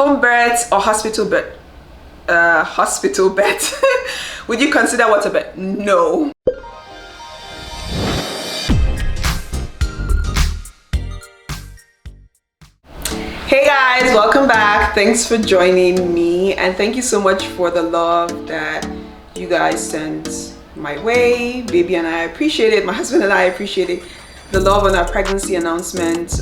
home birth or hospital birth? Hospital birth. Would you consider waterbirth? No. Hey guys, welcome back. Thanks for joining me, and thank you so much for the love that you guys sent my way. Baby and I appreciate it. My husband and I appreciate it. The love on our pregnancy announcement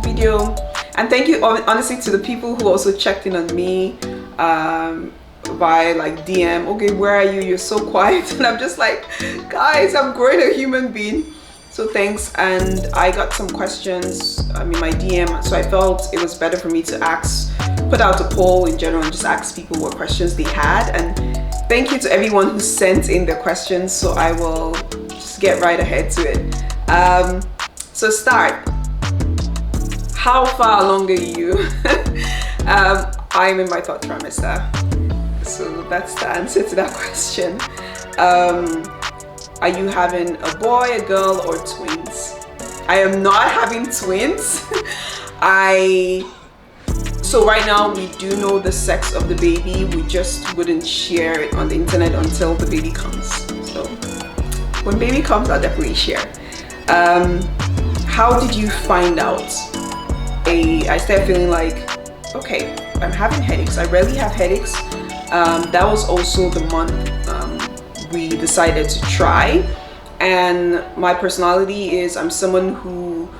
video, and thank you honestly to the people who also checked in on me by like DM. Okay, where are you? You're so quiet. And I'm just like, guys, I'm growing a human being. So thanks. And I got some questions in my DM, so I felt it was better for me to put out a poll in general and just ask people what questions they had. And thank you to everyone who sent in their questions, so I will just get right ahead to it. So start. How far along are you? I'm in my third trimester, so that's the answer to that question. Are you having a boy, a girl, or twins? I am not having twins. So right now we do know the sex of the baby. We just wouldn't share it on the internet until the baby comes. So when baby comes, I'll definitely share. How did you find out? I started feeling like, okay, I'm having headaches. I rarely have headaches. That was also the month we decided to try. And my personality is, I'm someone who,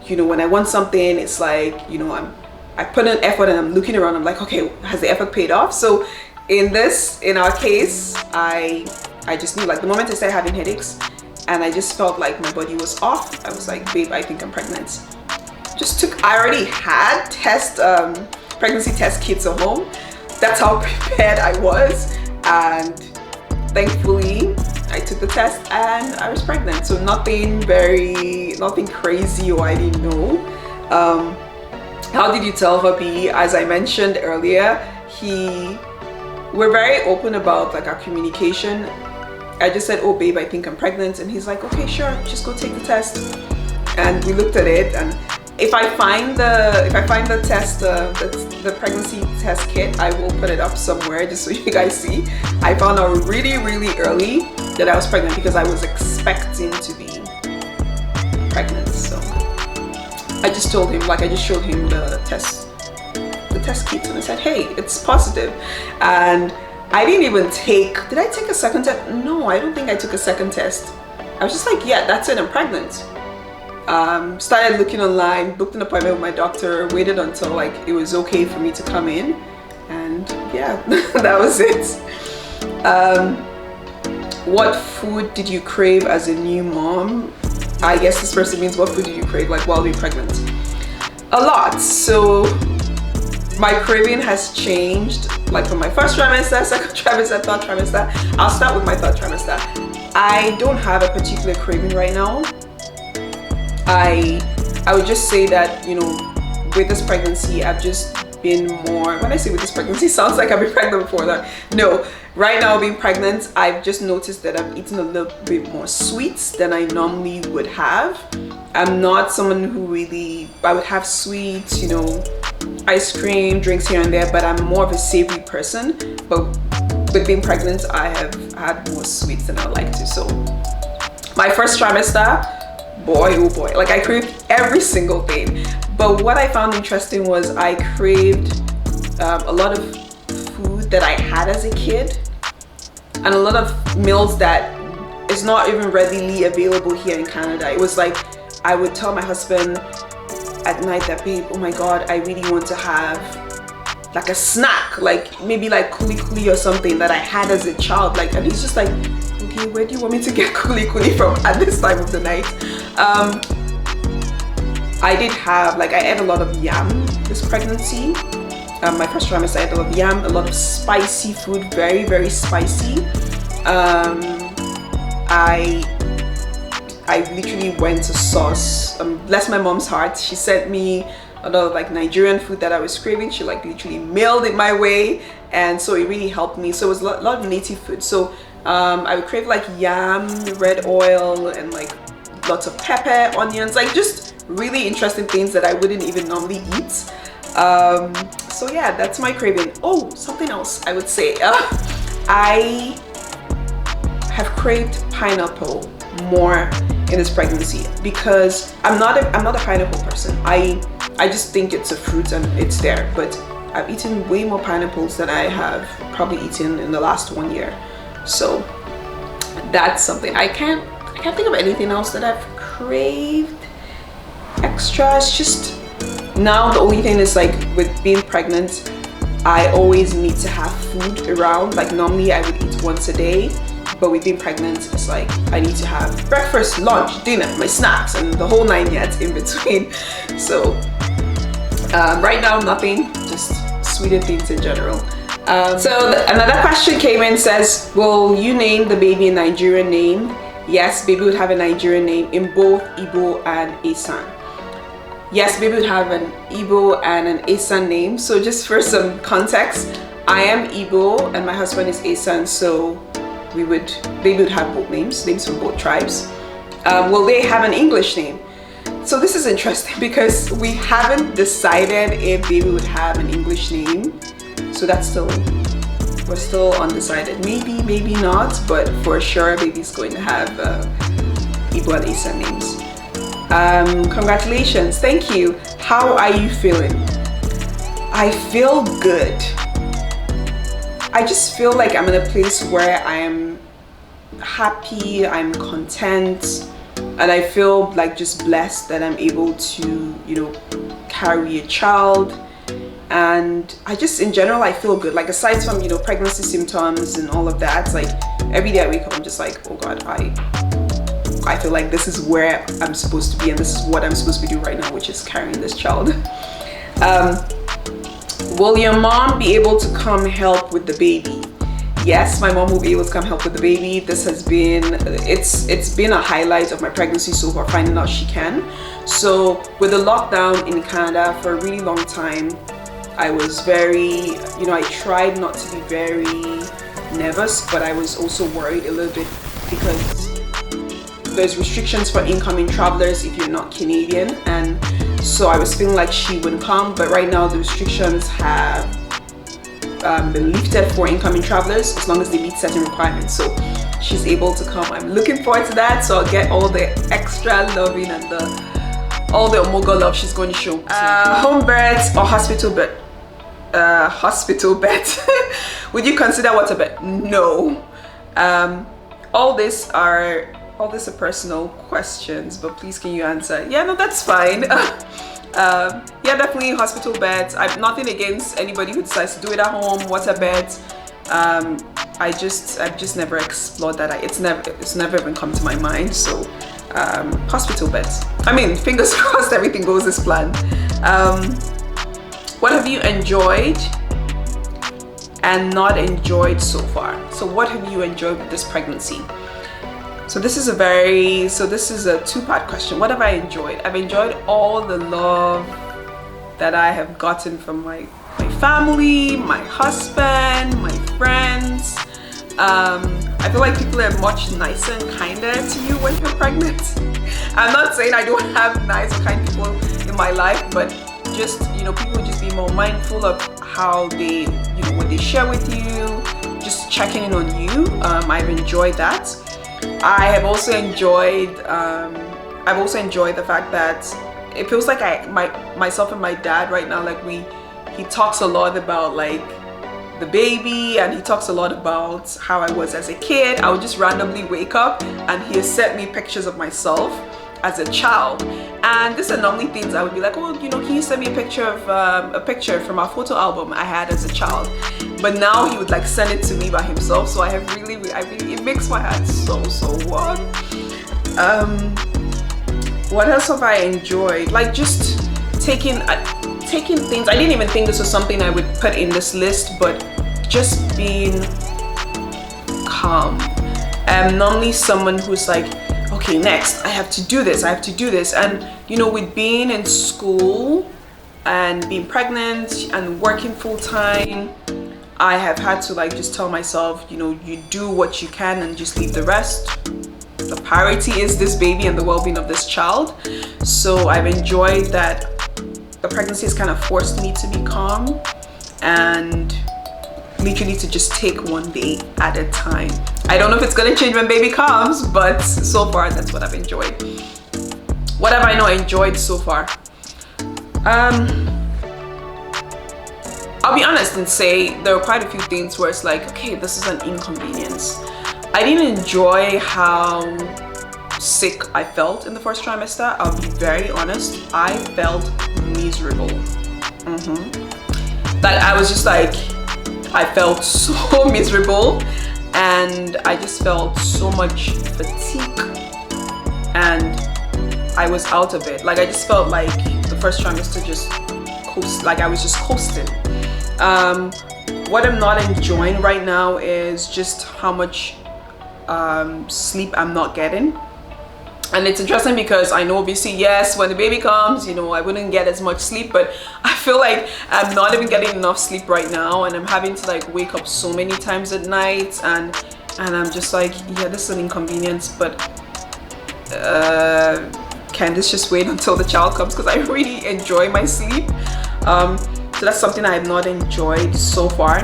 when I want something, it's like, I put in effort and I'm looking around, I'm like, okay, has the effort paid off? So in our case, I just knew, like, the moment I started having headaches and I just felt like my body was off, I was like, babe, I think I'm pregnant. I already had pregnancy test kits at home. That's how prepared I was, and thankfully I took the test and I was pregnant. So nothing crazy, or I didn't know. How did you tell hubby? As I mentioned earlier, we're very open about like our communication. I just said, oh babe, I think I'm pregnant, and he's like, okay, sure, just go take the test. And we looked at it, and if I find the test, the pregnancy test kit, I will put it up somewhere just so you guys see. I found out really, really early that I was pregnant because I was expecting to be pregnant. So I just told him, I just showed him the test kit, and I said, hey, it's positive. And I didn't even did I take a second test? No, I don't think I took a second test. I was just like, yeah, that's it, I'm pregnant. Started looking online, booked an appointment with my doctor, waited until like it was okay for me to come in, and yeah, that was it. What food did you crave as a new mom? I guess this person means what food did you crave like while being pregnant? A lot. So my craving has changed, like from my first trimester, second trimester, third trimester. I'll start with my third trimester. I don't have a particular craving right now. I would just say that, with this pregnancy, I've just been more, when I say with this pregnancy, it sounds like I've been pregnant before that. No, right now being pregnant, I've just noticed that I'm eating a little bit more sweets than I normally would have. I'm not someone who I would have sweets, ice cream, drinks here and there, but I'm more of a savory person. But with being pregnant, I have had more sweets than I would like to. So my first trimester, boy, oh boy, like I craved every single thing. But what I found interesting was I craved a lot of food that I had as a kid, and a lot of meals that is not even readily available here in Canada. It was like I would tell my husband at night that, babe, oh my god, I really want to have like a snack, like maybe like kuli kuli or something that I had as a child, like, and he's just like, okay, where do you want me to get kuli kuli from at this time of the night? I did have, I ate a lot of yam this pregnancy. My first trimester, I ate a lot of yam, a lot of spicy food, very, very spicy. I literally went to sauce. Bless my mom's heart, she sent me a lot of Nigerian food that I was craving. She literally mailed it my way, and so it really helped me. So it was a lot of native food. So I would crave yam, red oil, and lots of pepper, onions, just really interesting things that I wouldn't even normally eat. So yeah, that's my craving. Oh, something else I would say. I have craved pineapple more in this pregnancy because I'm not a pineapple person. I just think it's a fruit and it's there, but I've eaten way more pineapples than I have probably eaten in the last 1 year. So that's something. I can't think of anything else that I've craved extra. It's just now the only thing is like with being pregnant, I always need to have food around. Like normally I would eat once a day, but with being pregnant, it's like I need to have breakfast, lunch, dinner, my snacks, and the whole 9 yards in between. So right now, nothing, just sweeter things in general. Another question came in, says, will you name the baby a Nigerian name? Yes, baby would have a Nigerian name in both Igbo and Esan. Yes, baby would have an Igbo and an Esan name. So just for some context, I am Igbo and my husband is Esan, so baby would have both names from both tribes. Will they have an English name? So this is interesting because we haven't decided if baby would have an English name. So we're still undecided. Maybe, maybe not, but for sure baby's going to have Igbo and Esan names. Congratulations, thank you. How are you feeling? I feel good. I just feel like I'm in a place where I am happy, I'm content, and I feel like just blessed that I'm able to, carry a child. And I just, in general, I feel good. Like aside from, pregnancy symptoms and all of that, like every day I wake up, I'm just like, oh God, I feel like this is where I'm supposed to be and this is what I'm supposed to be doing right now, which is carrying this child. Will your mom be able to come help with the baby? Yes, my mom will be able to come help with the baby. This has been, it's been a highlight of my pregnancy so far, finding out she can. So with the lockdown in Canada for a really long time, I was very, I tried not to be very nervous, but I was also worried a little bit because there's restrictions for incoming travelers if you're not Canadian, and so I was feeling like she wouldn't come. But right now the restrictions have been lifted for incoming travelers as long as they meet certain requirements, so she's able to come. I'm looking forward to that, so I'll get all the extra loving and all the Omogo love she's going to show. Home birth or hospital birth? Hospital birth. Would you consider waterbirth? No. All these are personal questions, but please can you answer? Yeah, no, that's fine. Yeah, definitely hospital beds. I've nothing against anybody who decides to do it at home, water beds. I've just never explored that. It's never even come to my mind. So hospital beds. I mean, fingers crossed everything goes as planned. What have you enjoyed and not enjoyed so far? So what have you enjoyed with this pregnancy? So this is a two-part question. What have I enjoyed? I've enjoyed all the love that I have gotten from my family, my husband, my friends. I feel like people are much nicer and kinder to you when you're pregnant. I'm not saying I don't have nice or kind people in my life, but just, people just be more mindful of how they, what they share with you, just checking in on you. I've enjoyed that. I have also enjoyed the fact that it feels like myself and my dad right now, like he talks a lot about like the baby, and he talks a lot about how I was as a kid. I would just randomly wake up and he has sent me pictures of myself as a child, and these are normally things I would be like, oh, can you send me a picture from our photo album I had as a child? But now he would like send it to me by himself, so I really it makes my heart so warm. What else have I enjoyed? Like just taking things. I didn't even think this was something I would put in this list, but just being calm. I'm normally someone who's like, okay, next I have to do this, and with being in school and being pregnant and working full-time, I have had to like just tell myself, you do what you can and just leave the rest. The priority is this baby and the well-being of this child. So I've enjoyed that the pregnancy has kind of forced me to be calm. and literally to just take one day at a time. I don't know if it's gonna change when baby comes, but so far that's what I've enjoyed. What have I not enjoyed so far? I'll be honest and say there were quite a few things where it's like, okay, this is an inconvenience. I didn't enjoy how sick I felt in the first trimester. I'll be very honest, I felt miserable. That I was just like, I felt so miserable, and I just felt so much fatigue, and I was out of it. Like, I just felt like the first trimester just coast, like I was just coasting. What I'm not enjoying right now is just how much sleep I'm not getting. And it's interesting because I know obviously, yes, when the baby comes, you know, I wouldn't get as much sleep, but I feel like I'm not even getting enough sleep right now, and I'm having to like wake up so many times at night, and I'm just like, yeah, this is an inconvenience, but can this just wait until the child comes, because I really enjoy my sleep. So that's something I have not enjoyed so far.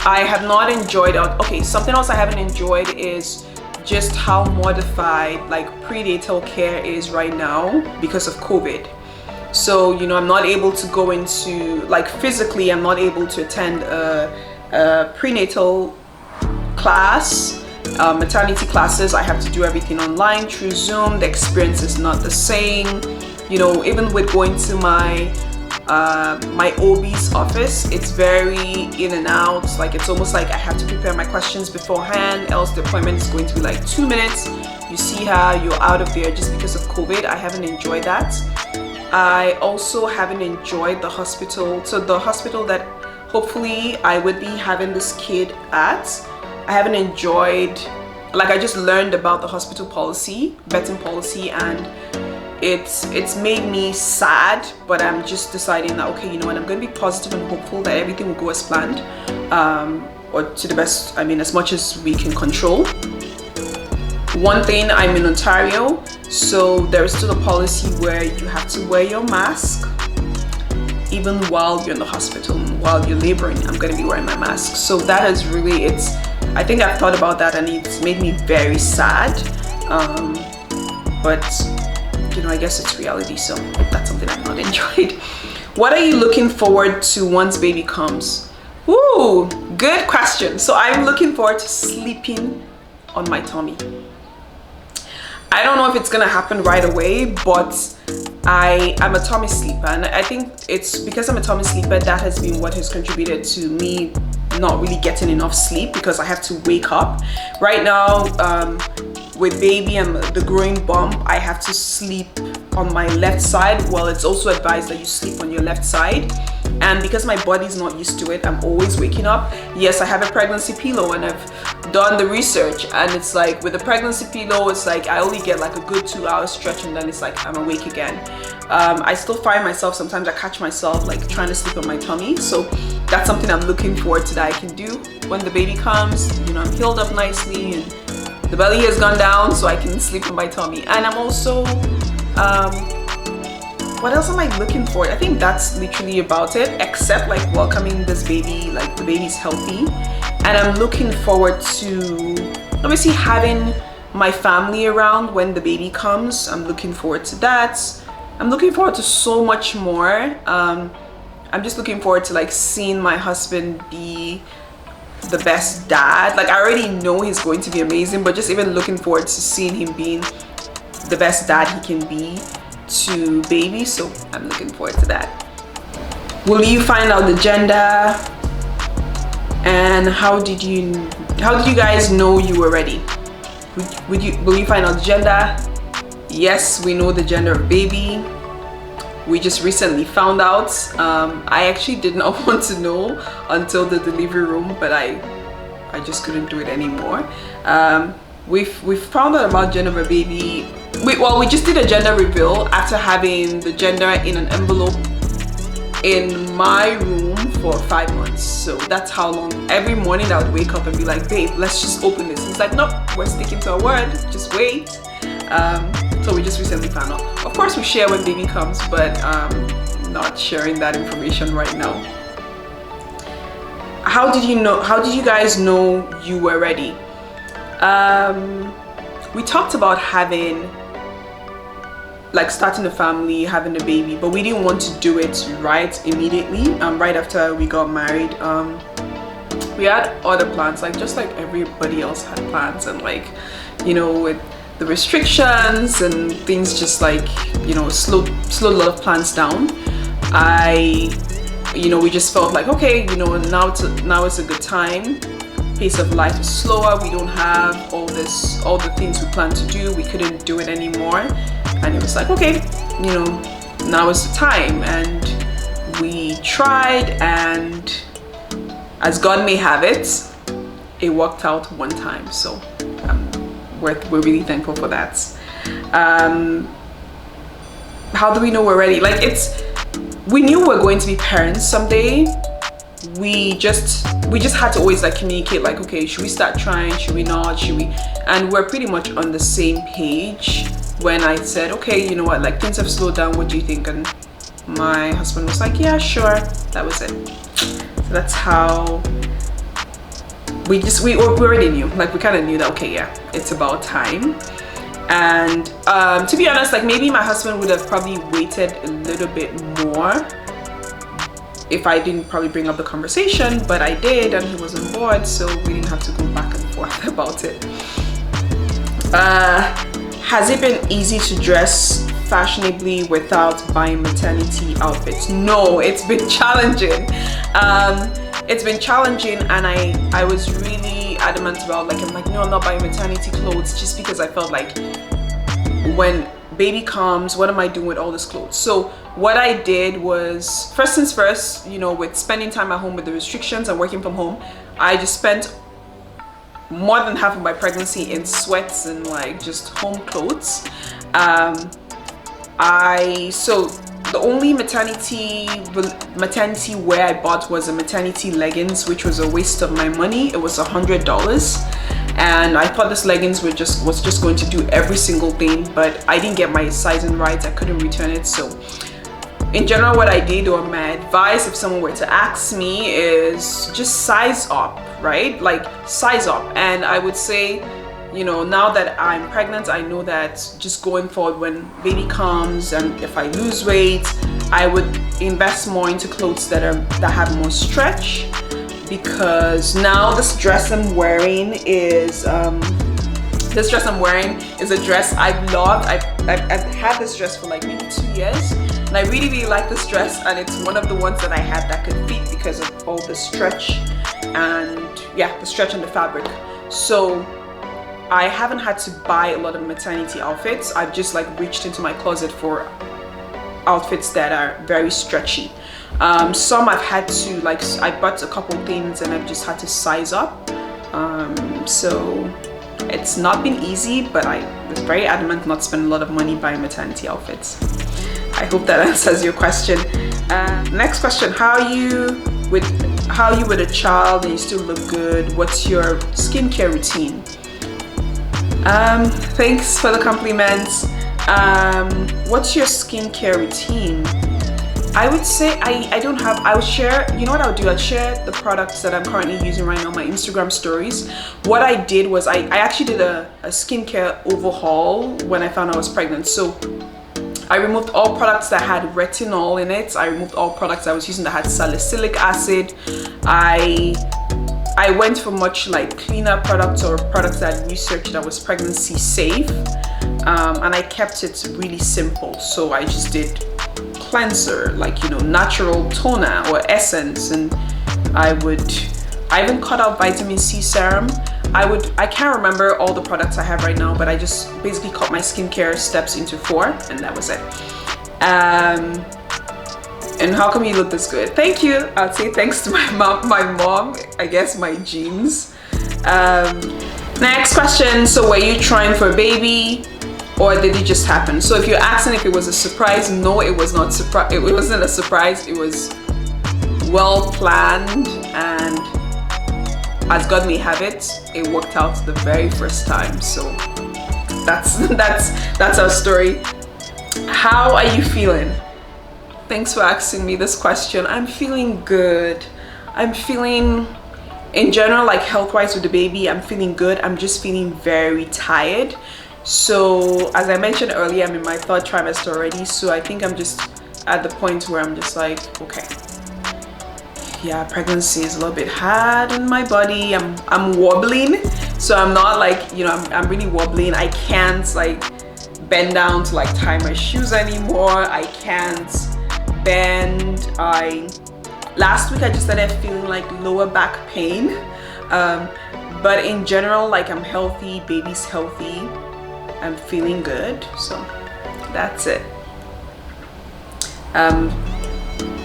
I have not enjoyed, okay, something else I haven't enjoyed is just how modified like prenatal care is right now because of COVID. So, you know, I'm not able to go into, like, physically I'm not able to attend a prenatal class, maternity classes. I have to do everything online through Zoom. The experience is not the same. You know, even with going to my OB's office, it's very in and out. Like, it's almost like I have to prepare my questions beforehand, else the appointment is going to be like 2 minutes. You see how you're out of there just because of COVID. I haven't enjoyed that. I also haven't enjoyed the hospital. So the hospital that hopefully I would be having this kid at, I haven't enjoyed, like, I just learned about the hospital policy, vetting policy, and it's made me sad, but I'm just deciding that, okay, you know what, I'm going to be positive and hopeful that everything will go as planned, or to the best, I mean, as much as we can control. One thing, I'm in Ontario, so there is still a policy where you have to wear your mask even while you're in the hospital. While you're laboring, I'm going to be wearing my mask. So that is really, I think I've thought about that, and it's made me very sad, but you know, I guess it's reality, so that's something I've not enjoyed. What are you looking forward to once baby comes? Ooh, good question. So I'm looking forward to sleeping on my tummy. I don't know if it's gonna happen right away, but I'm a tummy sleeper, and I think it's because I'm a tummy sleeper that has been what has contributed to me not really getting enough sleep, because I have to wake up. Right now, with baby and the growing bump, I have to sleep on my left side. Well, it's also advised that you sleep on your left side, and because my body's not used to it, I'm always waking up. Yes, I have a pregnancy pillow, and I've done the research, and it's like with a pregnancy pillow, it's like I only get like a good 2 hours stretch, and then it's like I'm awake again. I still find myself, sometimes I catch myself like trying to sleep on my tummy, so that's something I'm looking forward to that I can do when the baby comes. You know, I'm healed up nicely and the belly has gone down, so I can sleep on my tummy. And I'm also, what else am I looking for? I think that's literally about it, except like welcoming this baby, like the baby's healthy. And I'm looking forward to obviously having my family around when the baby comes. I'm looking forward to that. I'm looking forward to so much more. I'm just looking forward to like seeing my husband be the best dad. Like, I already know he's going to be amazing, but just even looking forward to seeing him being the best dad he can be to baby. So I'm looking forward to that. Will you find out the gender, and how did you guys know you were ready? Will you find out the gender? Yes, we know the gender of baby. We just recently found out. I actually did not want to know until the delivery room, but I just couldn't do it anymore. We've found out about gender of a baby. We just did a gender reveal after having the gender in an envelope in my room for 5 months. So that's how long. Every morning I would wake up and be like, babe, let's just open this. He's like, nope, we're sticking to our word, just wait. So we just recently found out. Of course we share when baby comes, but not sharing that information right now. how did you guys know you were ready? We talked about having, like, starting a family, having a baby, but we didn't want to do it right immediately, right after we got married. We had other plans, like just like everybody else had plans, and like, you know, with the restrictions and things, just like, you know, slowed a lot of plans down. We just felt like, okay, you know, now it's a good time. Pace of life is slower. We don't have all the things we plan to do. We couldn't do it anymore, and it was like, okay, you know, now is the time. And we tried, and as God may have it, it worked out one time. So we're really thankful for that. How do we know we're ready? Like, we knew we were going to be parents someday. We just had to always like communicate, like, okay, should we start trying, should we not, should we? And we're pretty much on the same page when I said, okay, you know what, like, things have slowed down, what do you think? And my husband was like, yeah, sure. That was it. So that's how we already knew, like, we kind of knew that, okay, yeah, it's about time. And to be honest, like, maybe my husband would have probably waited a little bit more if I didn't probably bring up the conversation, but I did, and he was on board, so we didn't have to go back and forth about it. Has it been easy to dress fashionably without buying maternity outfits? No, it's been challenging. It's been challenging, and I was really adamant about, like, I'm like, no, I'm not buying maternity clothes, just because I felt like when baby comes, what am I doing with all this clothes? So what I did was, first things first, you know, with spending time at home with the restrictions and working from home, I just spent more than half of my pregnancy in sweats and like just home clothes. So the only maternity wear I bought was a maternity leggings, which was a waste of my money. It was $100, and I thought this leggings was just going to do every single thing, but I didn't get my sizing right. I couldn't return it. So in general, what I did, or my advice if someone were to ask me, is just size up, right? Like, size up. And I would say, you know, now that I'm pregnant, I know that just going forward, when baby comes and if I lose weight, I would invest more into clothes that have more stretch, because now this dress I'm wearing is a dress I've loved. I've had this dress for like maybe 2 years, and I really, really like this dress, and it's one of the ones that I had that could fit because of all the stretch, and yeah, the stretch and the fabric. So I haven't had to buy a lot of maternity outfits. I've just like reached into my closet for outfits that are very stretchy. Some I've had to, like, I bought a couple things and I've just had to size up. So it's not been easy, but I was very adamant not to spend a lot of money buying maternity outfits. I hope that answers your question. Next question: How you with a child and you still look good? What's your skincare routine? Thanks for the compliments. What's your skincare routine? I would say I would share, you know what I would do? I'd share the products that I'm currently using right now on my Instagram stories. What I did was I actually did a skincare overhaul when I found I was pregnant. So I removed all products that had retinol in it. I removed all products I was using that had salicylic acid. I went for much like cleaner products, or products that I researched that was pregnancy safe, and I kept it really simple. So I just did cleanser, like, you know, natural toner or essence, and I even cut out vitamin C serum. I can't remember all the products I have right now, but I just basically cut my skincare steps into 4, and that was it. And how come you look this good? Thank you. I'd say thanks to my mom, I guess my genes. Next question: So were you trying for a baby, or did it just happen? So if you're asking if it was a surprise, no, it was not surprise. It wasn't a surprise. It was well planned, and as God may have it, it worked out the very first time. So that's our story. How are you feeling? Thanks for asking me this question. I'm feeling good. I'm feeling, in general, like health-wise with the baby, I'm feeling good. I'm just feeling very tired. So as I mentioned earlier, I'm in my 3rd trimester already, so I think I'm just at the point where I'm just like, okay, yeah, pregnancy is a little bit hard on my body. I'm wobbling, so I'm not like, you know, I'm really wobbling. I can't like bend down to like tie my shoes anymore. I can't bend. Last week I just started feeling like lower back pain, but in general, like, I'm healthy, baby's healthy, I'm feeling good, so that's it.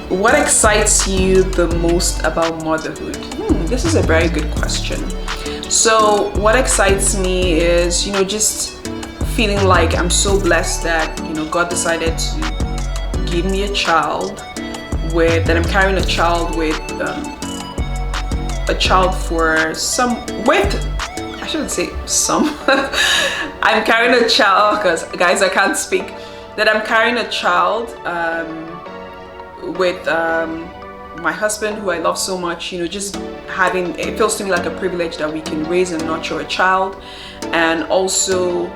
What excites you the most about motherhood? This is a very good question. So what excites me is, you know, just feeling like I'm so blessed that, you know, God decided to give me a child, that I'm carrying a child with I shouldn't say some. I'm carrying a child, because guys, I can't speak, that I'm carrying a child with my husband, who I love so much. You know, just having, it feels to me like a privilege that we can raise and nurture a child, and also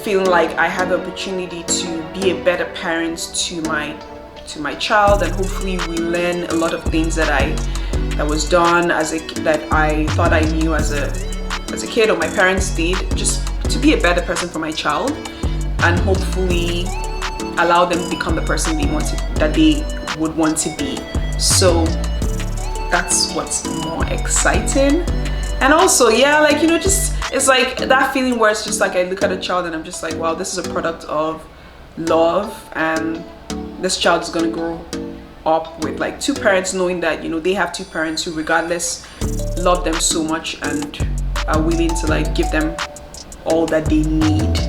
feeling like I have the opportunity to be a better parent to my child, and hopefully we learn a lot of things that was done that I thought I knew as a kid, or my parents did, just to be a better person for my child, and hopefully allow them to become the person that they would want to be. So that's what's more exciting. And also, yeah, like, you know, just, it's like that feeling where it's just like I look at a child and I'm just like, wow, this is a product of love, and this child is gonna grow up with like 2 parents, knowing that, you know, they have 2 parents who regardless love them so much and are willing to like give them all that they need.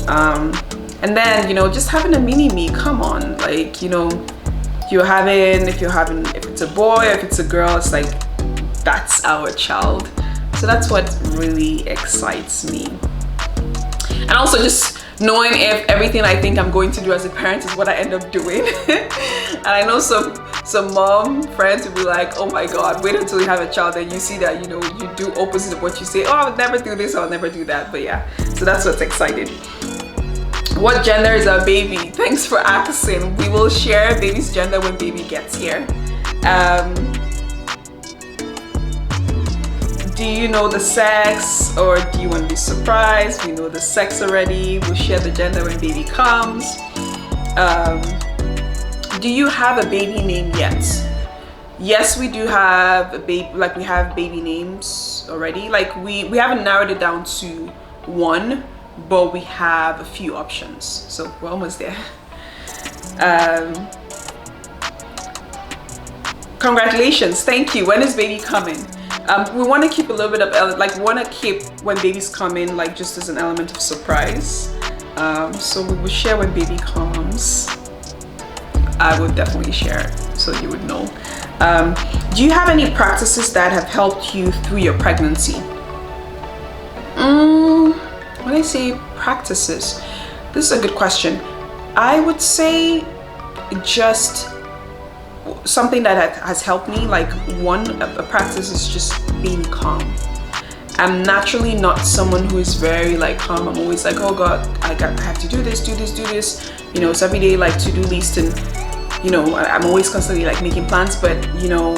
And then, you know, just having a mini me, come on, like, you know, if it's a boy, if it's a girl, it's like, that's our child. So that's what really excites me. And also just knowing if everything I think I'm going to do as a parent is what I end up doing. And I know some mom friends will be like, oh my God, wait until you have a child and you see that, you know, you do opposite of what you say. Oh, I'll never do this, I'll never do that. But yeah, so that's what's exciting. What gender is our baby? Thanks for asking. We will share baby's gender when baby gets here. Do you know the sex, or do you want to be surprised? We know the sex already. We'll share the gender when baby comes. Do you have a baby name yet? Yes, we do have a baby. Like, we have baby names already. Like, we haven't narrowed it down to one, but we have a few options. So we're almost there. Congratulations, thank you. When is baby coming? We want to keep a little bit of, like, we want to keep when babies come in, like, just as an element of surprise. So we will share when baby comes. I will definitely share, so you would know. Do you have any practices that have helped you through your pregnancy? When I say practices, this is a good question. I would say just something that has helped me, like, a practice is just being calm. I'm naturally not someone who is very like calm. I'm always like, oh God, I have to do this. You know, it's every day like to-do list, and you know, I'm always constantly like making plans. But you know,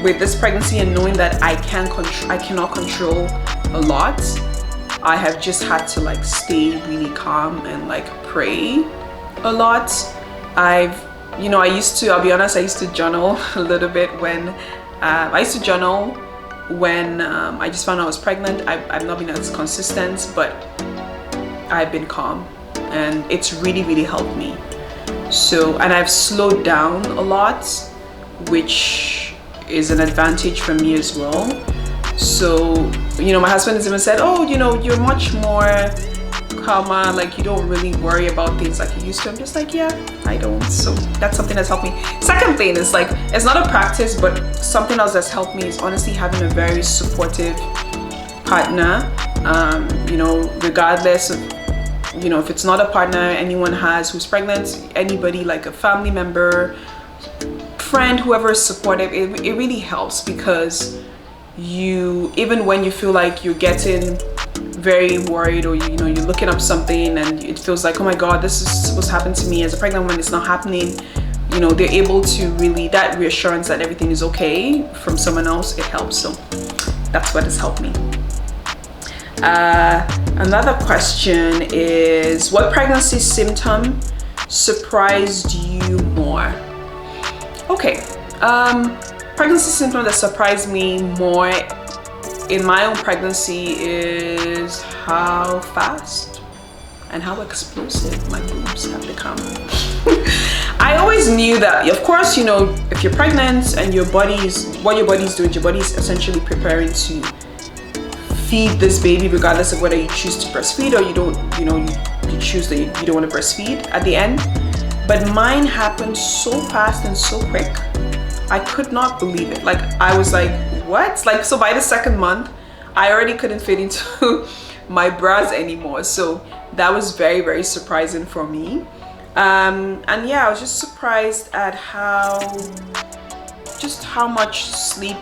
with this pregnancy and knowing that I cannot control a lot, I have just had to like stay really calm and like pray a lot. I'll be honest, I used to journal a little bit when I just found out I was pregnant. I've not been as consistent, but I've been calm, and it's really, really helped me. So, and I've slowed down a lot, which is an advantage for me as well. So, you know, my husband has even said, oh, you know, you're much more calmer, like you don't really worry about things like you used to. I'm just like, yeah, I don't. So that's something that's helped me. Second thing is like, it's not a practice, but something else that's helped me is honestly having a very supportive partner. You know, regardless of, you know, if it's not a partner anyone has who's pregnant, anybody like a family member, friend, whoever is supportive, it really helps, because even when you feel like you're getting very worried, or you know, you're looking up something and it feels like, oh my god, this is supposed to happen to me as a pregnant woman, it's not happening, you know, they're able to really, that reassurance that everything is okay from someone else, it helps. So that's what has helped me. Another question is, what pregnancy symptom surprised you more? Okay, pregnancy symptom that surprised me more in my own pregnancy is how fast and how explosive my boobs have become. I always knew that, of course, you know, if you're pregnant and what your body's doing, your body's essentially preparing to feed this baby, regardless of whether you choose to breastfeed or you don't, you know, you choose that you don't want to breastfeed at the end. But mine happened so fast and so quick. I could not believe it. Like, I was like, what? Like, so by the second month, I already couldn't fit into my bras anymore. So that was very, very surprising for me. And yeah, I was just surprised at how much sleep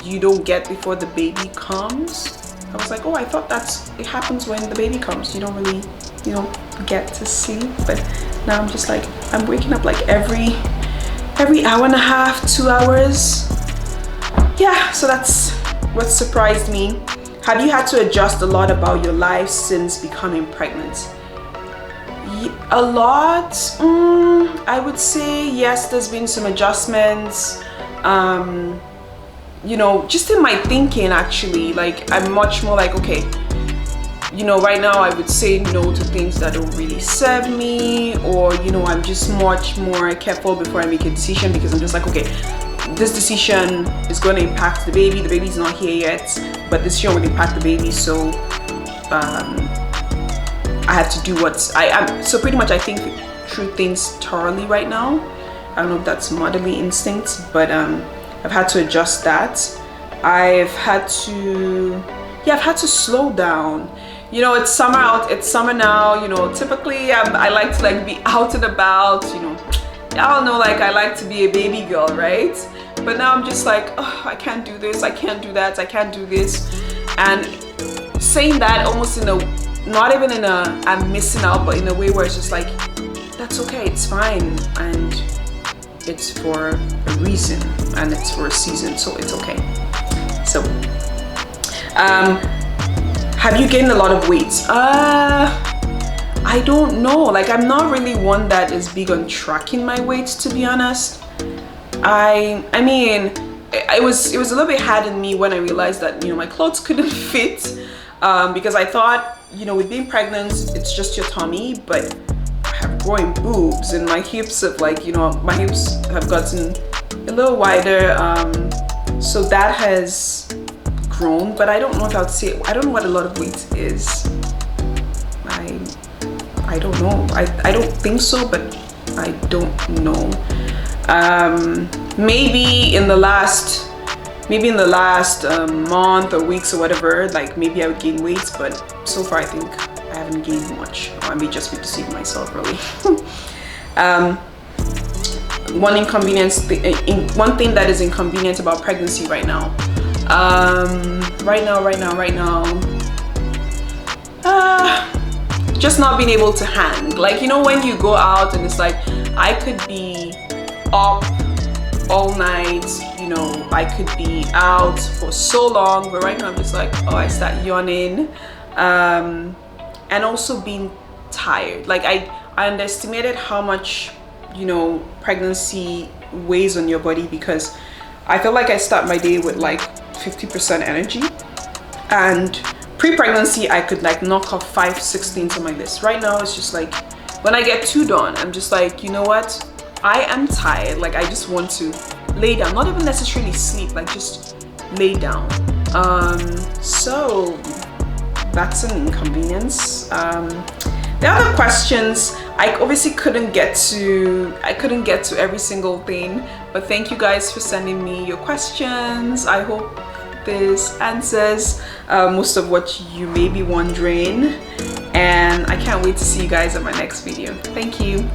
you don't get before the baby comes. I was like, oh, I thought it happens when the baby comes. You don't really, you know, get to sleep. But now I'm just like, I'm waking up like every hour and a half, 2 hours. Yeah, so that's what surprised me. Have you had to adjust a lot about your life since becoming pregnant? A lot. I would say yes, there's been some adjustments. You know, just in my thinking, actually. Like, I'm much more like, okay, you know, right now I would say no to things that don't really serve me, or, you know, I'm just much more careful before I make a decision, because I'm just like, okay, this decision is going to impact the baby. The baby's not here yet, but this decision will impact the baby. So I have to do what I am. So pretty much I think through things thoroughly right now. I don't know if that's motherly instinct, but I've had to adjust that. I've had to slow down. You know, it's summer out, it's summer now, you know, typically I like to like be out and about, you know, y'all know, like, I like to be a baby girl, right? But now I'm just like, oh, I can't do this, I can't do that, I can't do this. And saying that almost in a, not even in a I'm missing out, but in a way where it's just like, that's okay, it's fine, and it's for a reason, and it's for a season, so it's okay. So have you gained a lot of weight? I don't know. Like, I'm not really one that is big on tracking my weight, to be honest. I mean, it was a little bit hard in me when I realized that, you know, my clothes couldn't fit, because I thought, you know, with being pregnant, it's just your tummy, but I have growing boobs, and my hips have, like, you know, my hips have gotten a little wider, so that has grown. But I don't know if I would say, I don't know what a lot of weight is. I don't know. I don't think so, but I don't know. Maybe in the last month or weeks or whatever, like, maybe I would gain weight, but so far I think I haven't gained much, or I may just be deceiving myself, really. One thing that is inconvenient about pregnancy right now, just not being able to hang. Like, you know, when you go out and it's like, I could be up all night, you know, I could be out for so long, but right now I'm just like, oh, I start yawning, and also being tired. Like, I underestimated how much, you know, pregnancy weighs on your body, because I feel like I start my day with like 50% energy, and pre-pregnancy I could like knock off 5-6 things on my list. Right now it's just like, when I get too done, I'm just like, you know what, I am tired. Like, I just want to lay down, not even necessarily sleep, like just lay down. So that's an inconvenience. The other questions, I obviously couldn't get to every single thing, but thank you guys for sending me your questions. I hope this answers most of what you may be wondering, and I can't wait to see you guys in my next video. Thank you.